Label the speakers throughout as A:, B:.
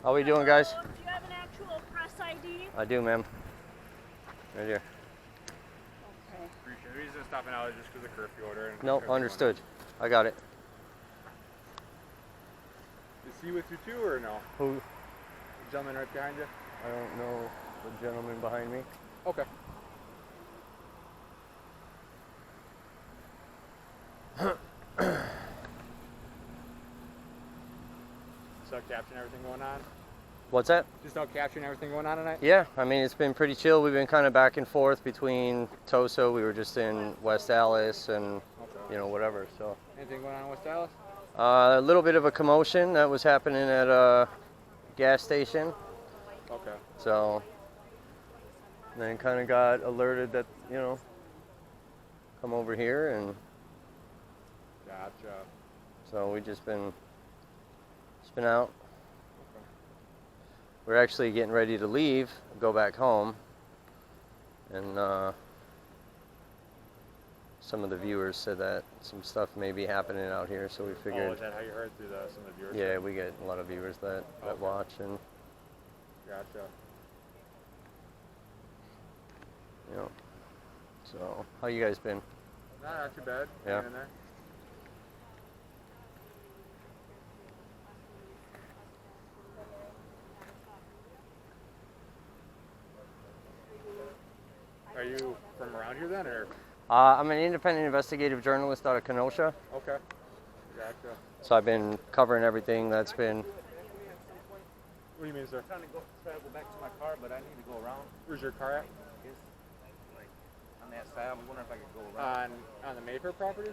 A: How we doing, guys?
B: Do you have an actual press ID?
A: I do, ma'am. Right here.
B: Okay.
C: The reason it's stopping out is just because of curfew order. And
A: Nope, understood. I got it.
C: Is he with you too, or no?
A: Who?
C: The gentleman right behind you?
A: I don't know the gentleman behind me.
C: Okay. Just capturing everything going on?
A: What's that?
C: Just out capturing everything going on tonight?
A: Yeah, I mean, it's been pretty chill. We've been kind of back and forth between Tosa. We were just in West Dallas and, you know, whatever, so.
C: Anything going on in West Dallas?
A: A little bit of a commotion that was happening at a gas station.
C: Okay.
A: So, then kind of got alerted that, you know, come over here, and
C: Gotcha.
A: so we just been out.
C: Okay.
A: We're actually getting ready to leave, go back home, and some of the viewers said that some stuff may be happening out here, so we figured.
C: Oh, is that how you heard through some of the viewers?
A: Yeah, we get a lot of viewers that watch, and
C: Gotcha.
A: you know. So, how you guys been?
C: Not too bad.
A: Yeah.
C: Hanging in there. Are you from around here then, or?
A: I'm an independent investigative journalist out of Kenosha,
C: Okay. Gotcha.
A: so I've been covering everything that's been.
C: What do you mean, sir?
D: I'm trying to go back to my car, but I need to go around.
C: Where's your car at?
D: It's like on that side. I was wondering if I could go around.
C: On the Mayfair property?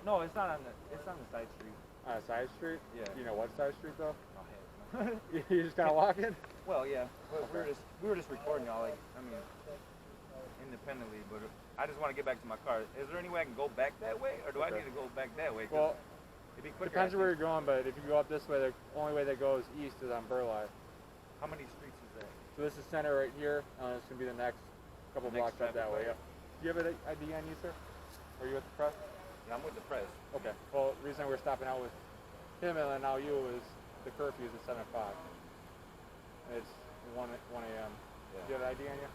D: No, it's not on the. It's on the side street.
C: On a side street?
D: Yeah.
C: Do you know what side street though?
D: Oh, heck.
C: You just kind of walking?
D: Well, yeah. But
C: Okay.
D: we were just recording y'all. Like, I mean, independently. But I just want to get back to my car. Is there any way I can go back that way, or do I
C: Okay.
D: need to go back that way?
C: Well,
D: it'd be quicker.
C: depends on where you're going, but if you go up this way, the only way that goes east is on Burleigh.
D: How many streets is that?
C: So this is center right here. It's going to be the next couple
D: Next
C: blocks up that way.
D: traffic
C: Yep. Do you have an ID on you, sir? Are you with the press?
D: Yeah, I'm with the press.
C: Okay. Well, the reason we're stopping out with him and then now you is the curfew is at 7 o'clock. It's 1 a.m.
D: Yeah.
C: Do you have an ID on you?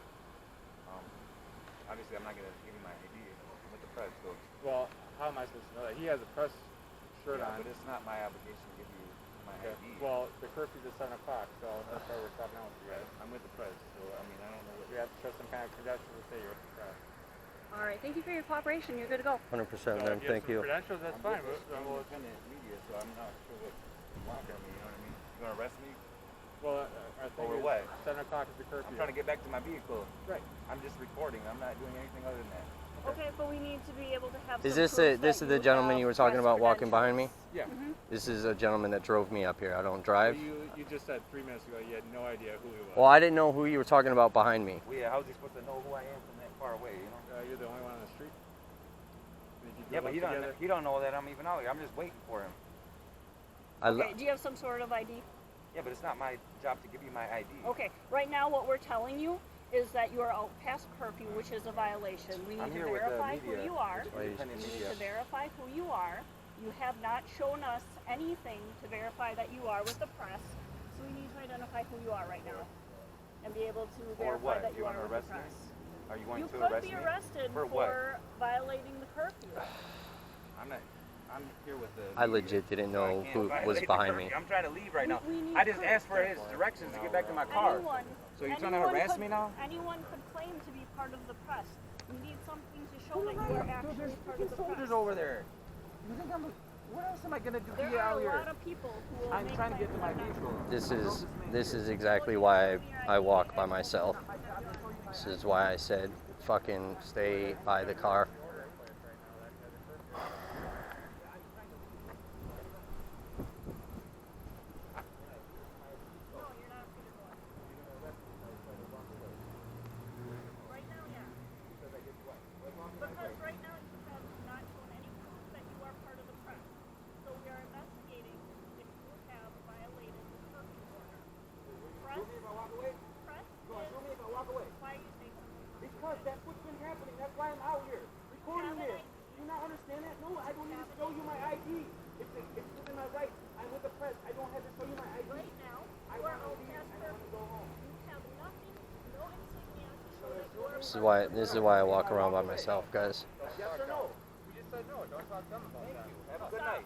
D: Obviously, I'm not gonna give you my ID. I'm with the press, so.
C: Well, how am I supposed to know that? He has a press shirt
D: Yeah,
C: on.
D: but it's not my obligation to give you my
C: Okay.
D: ID.
C: Well, the curfew's at 7 o'clock, so that's why we're stopping out with you guys.
D: I'm with the press, so I mean, I don't know what.
C: We have to show some kind of credentials to say you're with the press.
B: All right. Thank you for your cooperation. You're good to go.
A: 100%,
C: So
A: man.
C: if you have
A: Thank
C: some
A: you.
C: Credentials, that's fine.
D: It's
C: But, well,
D: independent media, so I'm not sure what you want from me. You know what I mean? You gonna arrest me?
C: our thing
D: Or
C: is
D: what?
C: 7 o'clock is the curfew.
D: I'm trying to get back to my vehicle.
C: Right.
D: I'm just recording. I'm not doing anything other than that.
B: Okay, but we need to be able to have.
A: Is
B: some
A: this
B: proof
A: this
B: that
A: is the gentleman
B: have
A: you were talking
B: press
A: about walking behind me?
C: Yeah.
A: This is a gentleman that drove me up here. I don't drive.
C: You just said 3 minutes ago you had no idea who he was.
A: Well, I didn't know who you were talking about behind me.
D: Well, yeah, how was he supposed to know who I am from that far away? You know?
C: You're the only one on the street. Did you
D: Yeah,
C: drove
D: but
C: up together?
D: he don't know that I'm even out here. I'm just waiting for him.
B: Okay. Do you have some sort of ID?
D: Yeah, but it's not my job to give you my ID.
B: Okay. Right now, what we're telling you is that you are out past curfew, which is a violation. We
D: I'm
B: need to
D: here with the
B: verify who
D: media.
B: you are.
D: Independent
B: We need
D: media.
B: to verify who you are. You have not shown us anything to verify that you are with the press, so we need to identify who you are right now and be able to
D: Or
B: verify
D: what?
B: that
D: You
B: you
D: want
B: are
D: to
B: with the
D: arrest me?
B: press.
D: Are you going
B: You
D: to
B: could
D: arrest
B: be
D: me?
B: arrested
D: For
B: for
D: what?
B: violating the curfew.
D: I'm not. I'm here with the.
A: I
D: media,
A: legit didn't
D: so I
A: know
D: can't
A: who
D: violate
A: was
D: the
A: behind me.
D: curfew. I'm trying to leave right now.
B: We need
D: I just
B: proof.
D: asked for his directions to get back to my car. So you're trying to harass me now?
B: Anyone could claim to be part of the press. You need something to show that you are actually part of the
D: soldiers
B: press.
D: over there. You think I'm? What else am I gonna do
B: There
D: here
B: are
D: out
B: a
D: here?
B: lot of people who will
D: I'm
B: make
D: trying to get to my
B: claims
D: vehicle.
A: This is exactly why I walk by myself. This is why I said fucking stay by the car.
B: Right now, yeah. Because right now you have not shown any proof that you are part of the press. So we are investigating if you have violated the curfew order. Press? Press?
D: Show me if I walk away.
B: Why are you saying something?
D: Because that's what's been happening. That's why I'm out here recording this. Do you not understand that? No, I don't need to show you my ID. It's within my rights. I'm with the press. I don't have to show you my ID.
B: Right now, you are out
A: This is why I walk around by myself, guys.
C: Yes or no? You just said no. Don't talk to them about that.
D: Have a good night.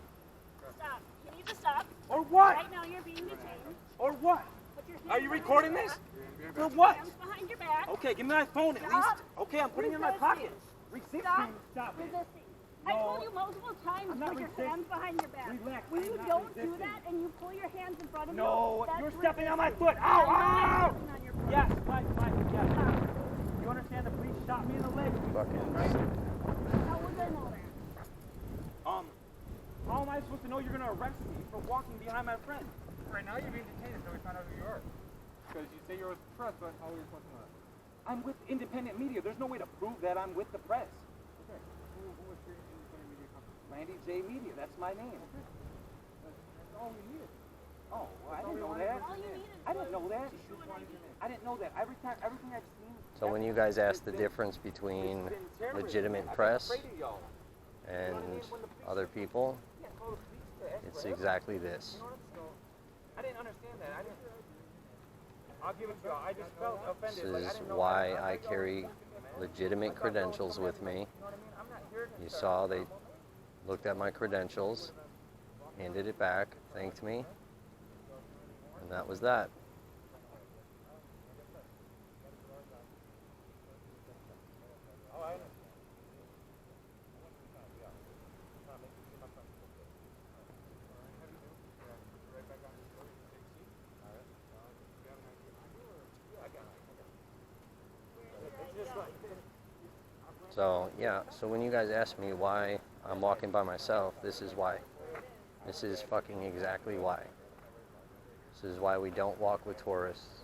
B: Stop. You need to stop.
E: Or what?
B: Right now you're being detained.
E: Or what?
B: Put your hands
E: Are you
B: behind
E: recording
B: your
E: this?
B: back.
E: For what?
B: Hands behind your back.
E: Okay, give me my phone at
B: Stop.
E: least. Okay, I'm putting it in my pocket. Resist
B: Stop
E: me. Stop it.
B: resisting. I
E: No.
B: told you multiple times
E: I'm not
B: put your
E: resisting.
B: hands behind your back.
E: Relax,
B: When
E: I'm
B: you
E: not
B: don't do
E: resisting.
B: that and you pull your hands in front of you,
E: No,
B: that's
E: you're stepping on my
B: resisting.
E: foot. Ow,
B: I'm not
E: ow!
B: stepping on your foot.
E: Yes, Mike, yes.
B: Stop.
E: You understand the police shot me in the leg?
A: Fucking.
B: How would I know that?
E: How am I supposed to know you're gonna arrest me for walking behind my friend?
C: Right now you're being detained until we find out who you are. Because you say you're with the press, but how are you supposed to know that?
E: I'm with independent media. There's no way to prove that I'm with the press.
C: Okay. Who was your independent media company?
E: Randy J. Media, that's my name.
C: That's all we needed.
E: Oh, well, I didn't know that.
B: All you need is
E: I didn't know that.
B: shoe and ID.
E: I didn't know that. Everything I've seen.
A: So when you guys ask the difference between legitimate press and other people, it's exactly this.
E: I didn't understand that.
D: I'll give it to you. I just felt
A: This
D: offended. Like, I
A: is
D: didn't know
A: why I carry legitimate credentials with me.
D: You know what I mean? I'm not here to
A: You saw they looked at my credentials, handed it back, thanked me, and that was that. So yeah, so when you guys ask me why I'm walking by myself, this is why. This is fucking exactly why. This is why we don't walk with tourists.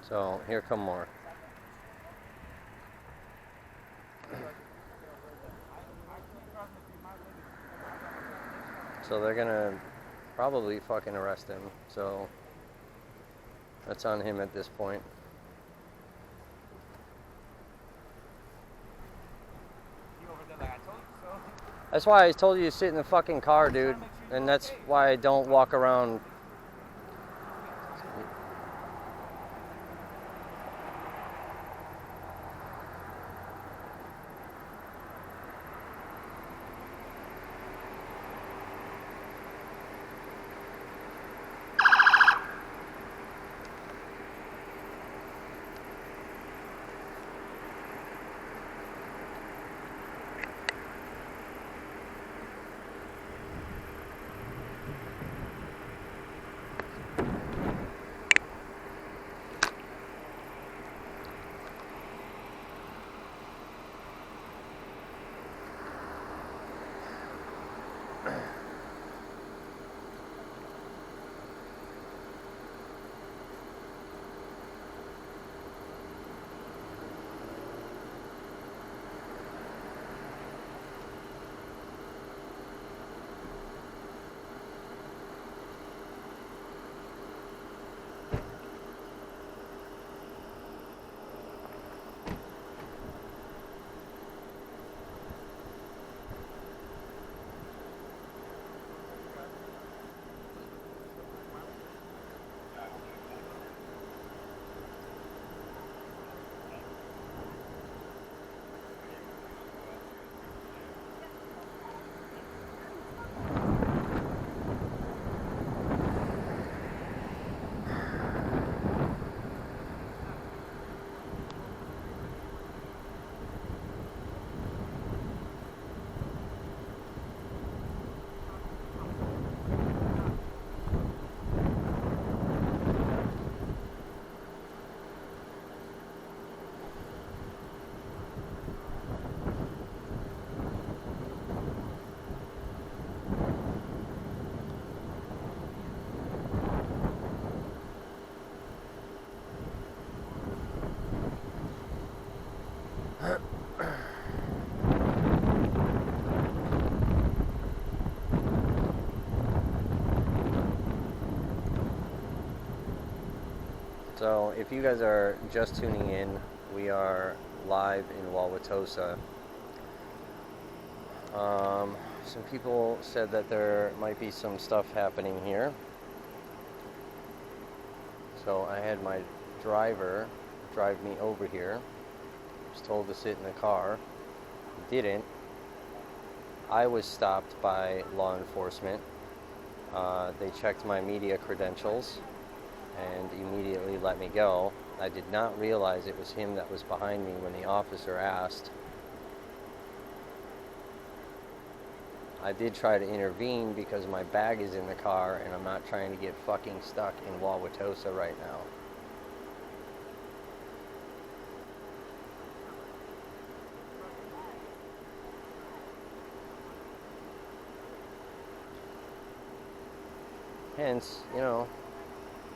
A: So here come more. So they're gonna probably fucking arrest him. So that's on him at this point.
D: You over there like I told you so.
A: That's why I told you to sit in the fucking car, dude. And that's why I don't walk around. So if you guys are just tuning in, we are live in Wauwatosa. Some people said that there might be some stuff happening here. So I had my driver drive me over here. I was told to sit in the car. Didn't. I was stopped by law enforcement. They checked my media credentials and immediately let me go. I did not realize it was him that was behind me when the officer asked. I did try to intervene because my bag is in the car and I'm not trying to get fucking stuck in Wauwatosa right now. Hence, you know,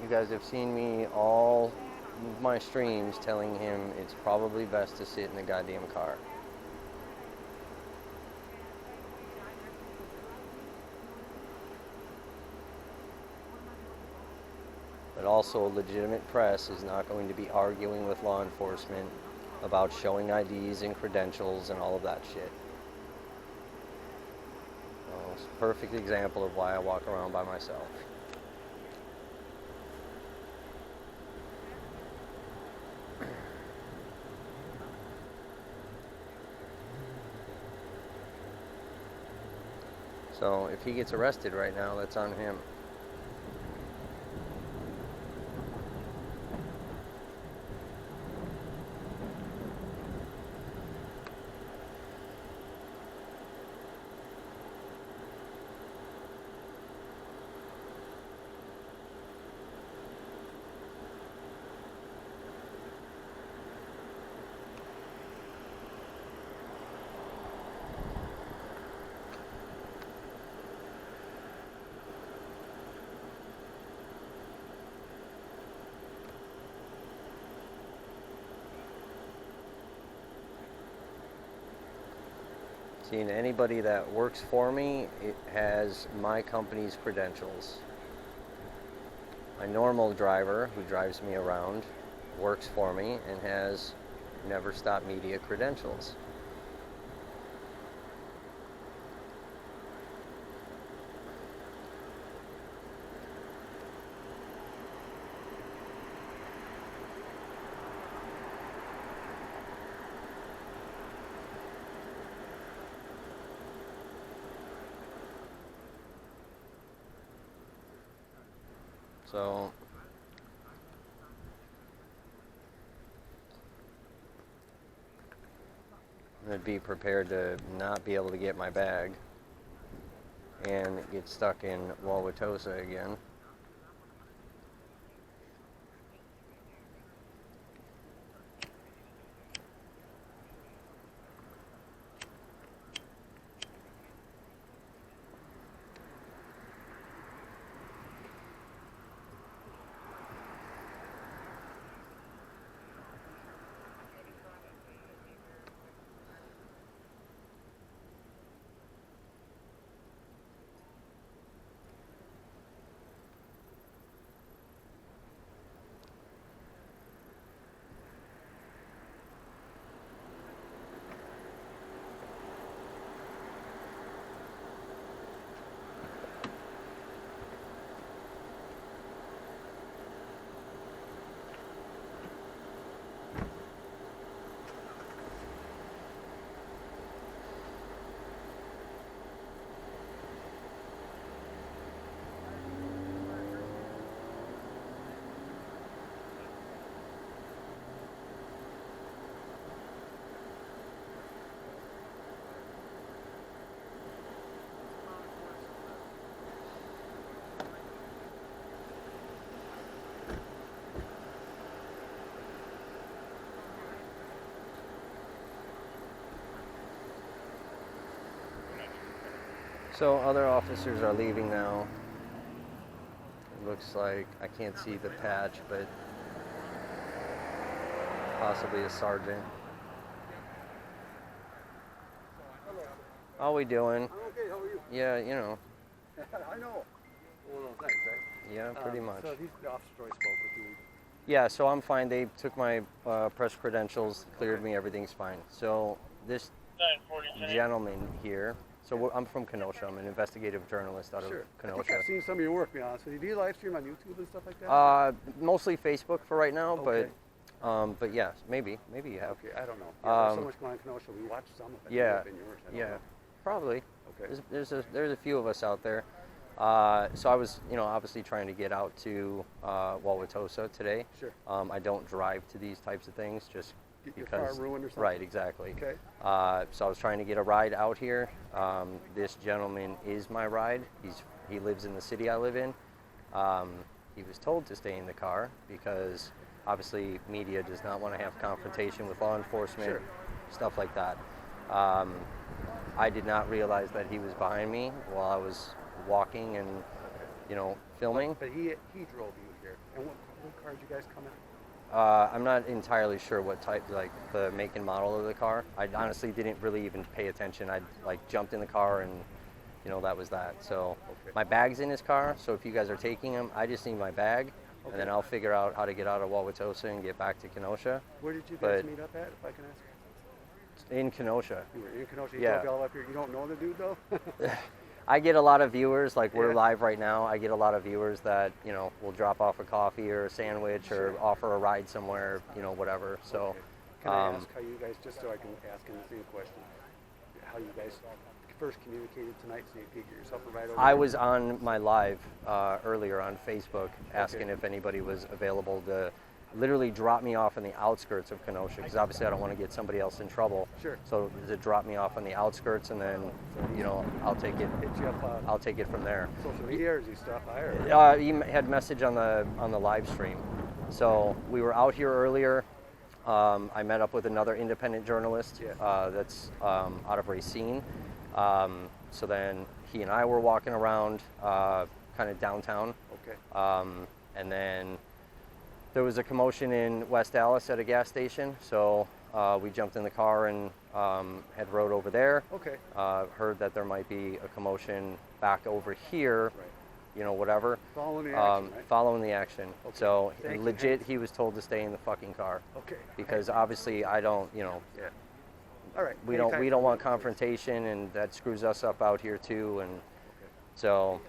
A: you guys have seen me all my streams telling him it's probably best to sit in the goddamn car. But also, legitimate press is not going to be arguing with law enforcement about showing IDs and credentials and all of that shit. So it's a perfect example of why I walk around by myself. So if he gets arrested right now, that's on him. See, and anybody that works for me, it has my company's credentials. My normal driver, who drives me around, works for me and has Never.Stop Media credentials. So I'm going to be prepared to not be able to get my bag and get stuck in Wauwatosa again. So other officers are leaving now. It looks like, I can't see the patch, but possibly a sergeant. How we doing?
F: I'm okay, how are you?
A: Yeah, you know.
F: I know. Well, no, thanks, right?
A: Yeah, pretty much.
F: So the officer already spoke with you.
A: Yeah, so I'm fine. They took my press credentials, cleared me, everything's fine. So this gentleman here, so I'm from Kenosha. I'm an investigative journalist out
F: Sure.
A: of
F: I think
A: Kenosha.
F: I've seen some of your work, to be honest with you. Do you live stream on YouTube and stuff like that?
A: Mostly Facebook for right now,
F: Okay.
A: but yeah, maybe you have.
F: Okay, I don't know. Yeah, there's so
A: Um,
F: much going on in Kenosha. We watched some of it.
A: Yeah,
F: May have been yours. I don't
A: yeah,
F: know.
A: probably.
F: Okay.
A: There's a few of us out there. So I was, obviously trying to get out to Wauwatosa today.
F: Sure.
A: I don't drive to these types of things just
F: Get your
A: because.
F: car ruined or something?
A: Right, exactly.
F: Okay.
A: So I was trying to get a ride out here. This gentleman is my ride. He lives in the city I live in. He was told to stay in the car because obviously media does not want to have confrontation with law enforcement,
F: Sure.
A: stuff like that. I did not realize that he was behind me while I was walking and, filming.
F: But he drove you here. And what car did you guys come in?
A: I'm not entirely sure what type, like the make and model of the car. I honestly didn't really even pay attention. I jumped in the car and, that was that. So
F: Okay.
A: my bag's in his car. So if you guys are taking him, I just need my bag, and then I'll figure out how to get out of Wauwatosa and get back to Kenosha.
F: Where did you guys
A: But-
F: meet up at, if I can ask?
A: In Kenosha.
F: You were in Kenosha. You
A: Yeah.
F: drove you all up here. You don't know the dude, though?
A: I get a lot of viewers, like we're
F: Yeah.
A: live right now. I get a lot of viewers that, will drop off a coffee or a sandwich or
F: Sure.
A: offer a ride somewhere, whatever. So,
F: Okay. Can I ask how you guys, just so I can ask him the same question, how you guys first communicated tonight so you could get yourself a ride over
A: I
F: here?
A: was on my live earlier on Facebook asking if anybody was available to literally drop me off in the outskirts of Kenosha, because obviously I don't want to get somebody else in trouble.
F: Sure.
A: So to drop me off on the outskirts, and then, I'll take it.
F: Hit you up
A: I'll take it from there.
F: social media, or is he stuff by or?
A: He had message on the live stream. So we were out here earlier. I met up with another independent journalist
F: Yeah.
A: that's out of Racine. So then he and I were walking around kind of downtown.
F: Okay.
A: And then there was a commotion in West Dallas at a gas station. So we jumped in the car and had rode over there.
F: Okay.
A: Heard that there might be a commotion back over here.
F: Right.
A: Whatever.
F: Following the action, right?
A: Following the action.
F: Okay.
A: So
F: Thank you.
A: legit, he was told to stay in the fucking car
F: Okay.
A: because obviously I don't,
F: Yeah. All right.
A: we
F: Anytime
A: don't want
F: please.
A: confrontation, and that screws us up out here too. And so,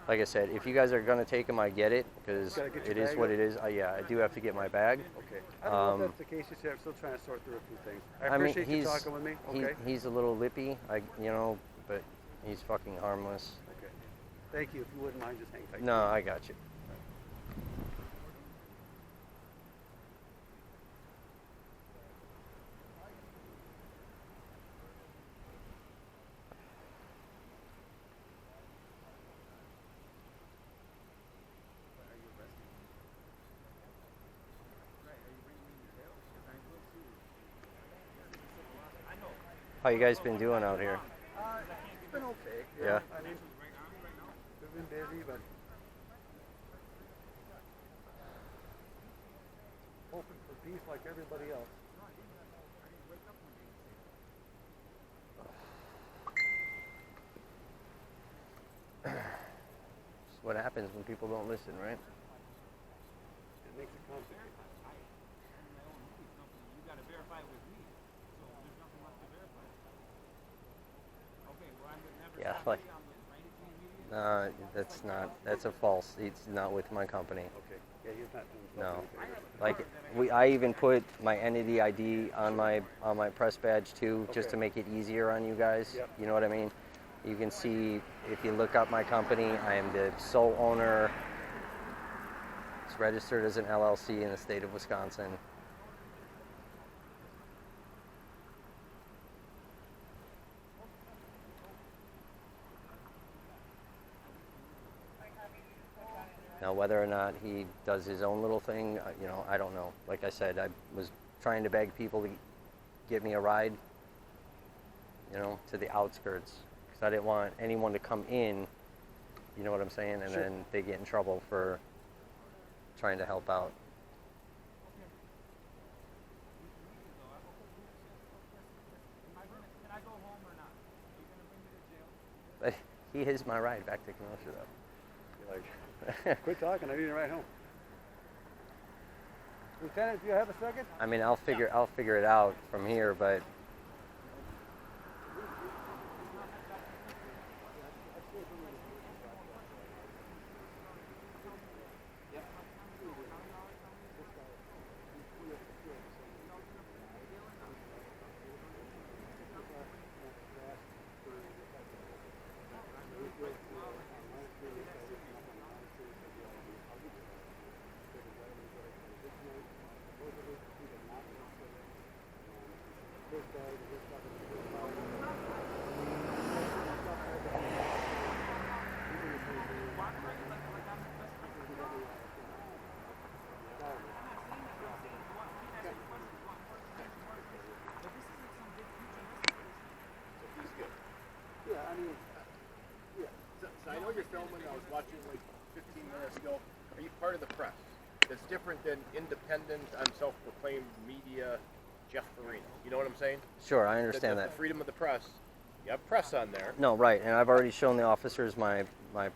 A: like I said, if you guys are gonna take him, I get it because
F: Gotta get your
A: it is
F: bag
A: what
F: up?
A: it is. I do have to get my bag.
F: Okay. I don't know if that's the case. You said I'm still trying to sort through a few things. I appreciate you talking with me. Okay.
A: He's a little lippy, but he's fucking harmless.
F: Okay. Thank you. If you wouldn't mind, just hang tight.
A: No, I got you. How you guys been doing out here?
F: It's been okay.
A: Yeah.
F: I mean, we've been busy, but hoping for peace like everybody else.
A: It's what happens when people don't listen, right?
F: It makes it complicated.
A: Yeah, like, that's a false. It's not with my company.
F: Okay. Yeah, he's not doing
A: No.
F: something.
A: Like, I even put my entity ID on my press badge too, just
F: Okay.
A: to make it easier on you guys.
F: Yep.
A: You know what I mean? You can see if you look up my company, I am the sole owner. It's registered as an LLC in the state of Wisconsin. Now, whether or not he does his own little thing, I don't know. Like I said, I was trying to beg people to get me a ride, to the outskirts, because I didn't want anyone to come in, you know what I'm saying, and
F: Sure.
A: then they get in trouble for trying to help out. But he is my ride back to Kenosha, though.
F: You're like, quit talking. I need to ride home. Lieutenant, do you have a second?
A: I mean, I'll figure it out from here, but
G: So I know you're filming. I was watching like 15 minutes ago. Are you part of the press? That's different than independent, I'm self-proclaimed media, Jeff Farina. You know what I'm saying?
A: sure, I understand
G: The
A: that.
G: freedom of the press. You have press on there.
A: No, right, and I've already shown the officers my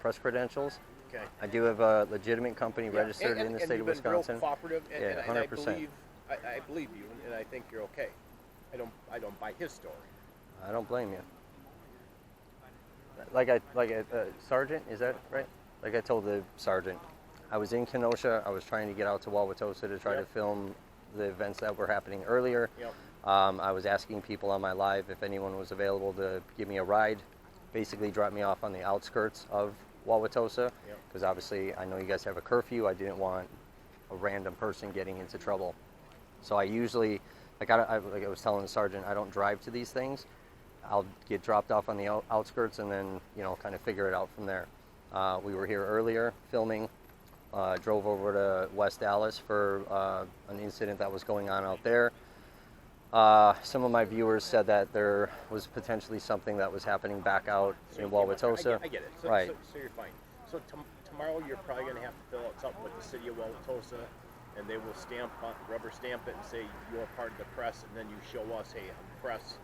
A: press credentials.
G: Okay.
A: I do have a legitimate company registered in the state of
G: you've been real
A: Wisconsin.
G: cooperative, and,
A: Yeah,
G: and I
A: 100%.
G: believe you, and I think you're okay. I don't buy his story.
A: I don't blame you. Sergeant, is that right? Like I told the sergeant, I was in Kenosha. I was trying to get out to Wauwatosa to try to film the events that were happening earlier.
G: Yep.
A: I was asking people on my live if anyone was available to give me a ride, basically drop me off on the outskirts of Wauwatosa, because obviously I know you guys have a curfew. I didn't want a random person getting into trouble. So I usually, like I was telling the sergeant, I don't drive to these things. I'll get dropped off on the outskirts and then, kind of figure it out from there. We were here earlier filming, drove over to West Dallas for an incident that was going on out there. Some of my viewers said that there was potentially something that was happening back out in Wauwatosa.
G: I get it. So,
A: right.
G: So you're fine. So tomorrow you're probably going to have to fill out something with the city of Wauwatosa, and they will rubber stamp it and say you're part of the press, and then you show us, hey, I'm press.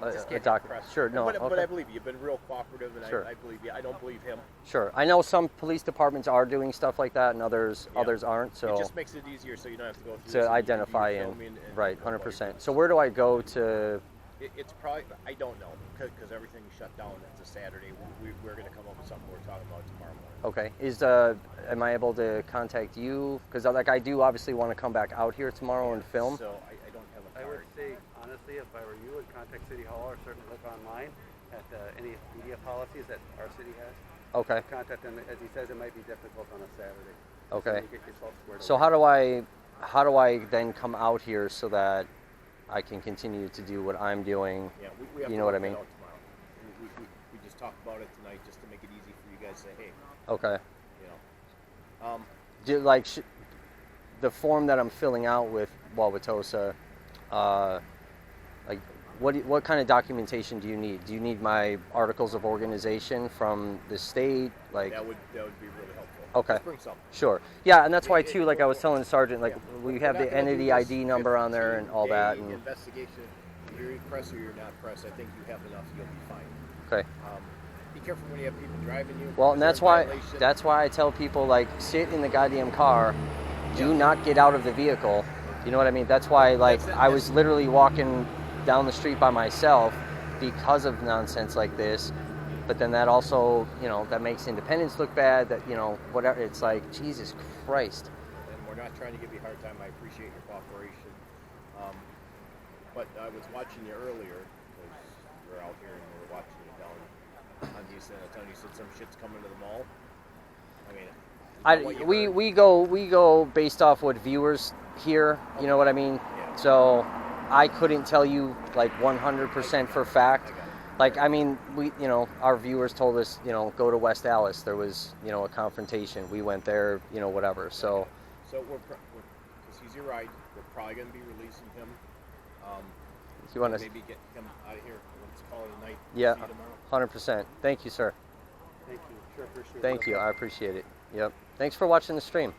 G: Just can't have press.
A: Sure, no,
G: but I believe you. You've been real cooperative, and
A: sure.
G: I believe you. I don't believe him.
A: Sure. I know some police departments are doing stuff like that, and others aren't. So
G: it just makes it easier, so you don't have to go through
A: to
G: this and
A: identify
G: you
A: and
G: filming
A: right, 100%. So where do I go to?
G: It's probably, I don't know, because everything's shut down. It's a Saturday. We're going to come up with something we're talking about tomorrow morning.
A: Okay. Am I able to contact you? Because I do obviously want to come back out here tomorrow and film.
G: So I don't have a
F: I
G: card.
F: would say, honestly, if I were you, I'd contact City Hall or certainly look online at any media policies that our city has.
A: Okay.
F: Contact them. As he says, it might be difficult on a Saturday.
A: Okay.
F: So you get yourself squared
A: So
F: away.
A: how do I then come out here so that I can continue to do what I'm doing?
G: Yeah, we have
A: You
G: to
A: know what I
G: work that
A: mean?
G: out tomorrow. We just talked about it tonight just to make it easy for you guys to say, hey,
A: Okay.
G: you know.
A: The form that I'm filling out with Wauwatosa, what kind of documentation do you need? Do you need my articles of organization from the state?
G: That would be really helpful.
A: Okay.
G: Just bring something.
A: Sure. Yeah, and that's why too, like I was telling the sergeant, we have
G: We're not
A: the
G: gonna do
A: entity
G: this
A: ID number on there and all that.
G: 15-day
A: And
G: investigation. You're press or you're not press. I think you have enough. You'll be fine.
A: okay.
G: Be careful when you have people driving you.
A: Well, and
G: Is there
A: that's why I tell people, like, sit in the goddamn car. Do not get out of the vehicle. You know what I mean? That's why, like, I was literally walking down the street by myself because of nonsense like this. But then that also, that makes independence look bad. That, whatever. It's like, Jesus Christ.
G: And we're not trying to give you a hard time. I appreciate your cooperation. But I was watching you earlier because we're out here and we're watching you down on the east end of town. You said some shit's coming to the mall. I mean,
A: we go based off what viewers hear. You know what I mean?
G: Yeah.
A: So I couldn't tell you like 100% for fact. Like, I mean, our viewers told us, go to West Dallas. There was, a confrontation. We went there, whatever. So
G: because he's your ride, we're probably going to be releasing him.
A: you want to
G: maybe get him out of here. Let's call it a night.
A: Yeah,
G: See you tomorrow.
A: 100%. Thank you, sir.
F: Thank you. Sure appreciate it.
A: Thank you. I appreciate it. Yep. Thanks for watching the stream.